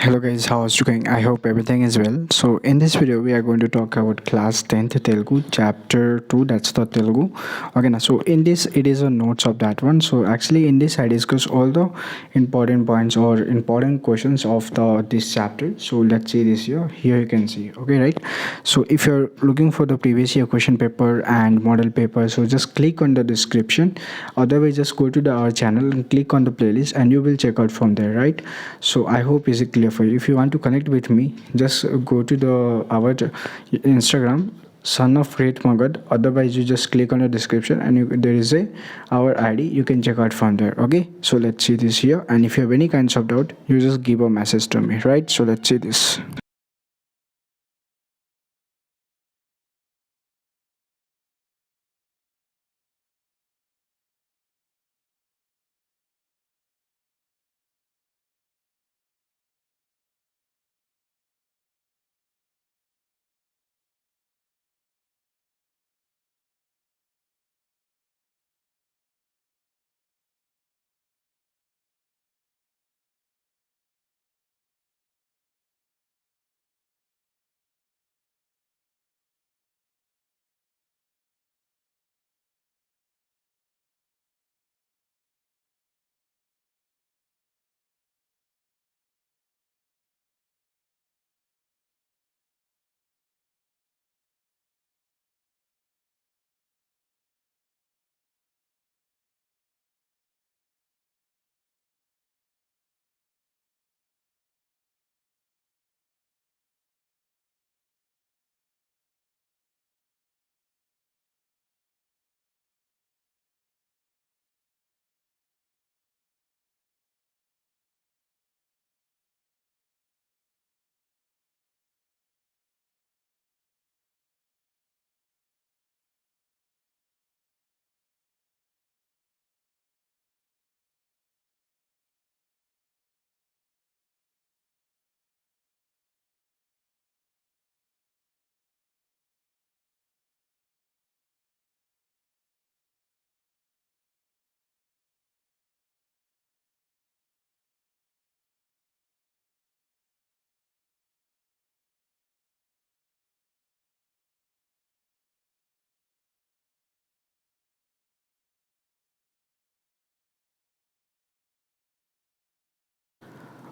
Hello guys, how's it going? I hope everything is well. So in this video we are going to talk about class 10th Telugu chapter 2, that's the Telugu. Okay, now so in this it is a notes of that one. So actually in this I discuss all the important points or important questions of the this chapter. So let's see this here. Here you can see. Okay, right? So if you're looking for the previous year question paper and model paper, so just click on the description. Otherwise just go to our channel and click on the playlist and you will check out from there, right? So I hope is it clear for you. If you want to connect with me, just go to the our Instagram, son of Great Magadh. Otherwise you just click on the description and there is a our ID, you can check out from there. Okay, so let's see this here, and if you have any kinds of doubt, you just give a message to me, right? So let's see this.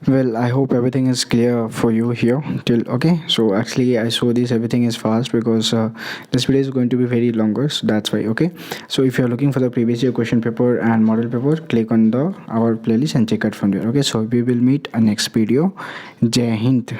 Well, I hope everything is clear for you here till okay. So actually, I saw this everything is fast because this video is going to be very longer. So that's why. Okay. So if you're looking for the previous year question paper and model paper, click on the our playlist and check it from there. Okay. So we will meet a next video. Jai Hind.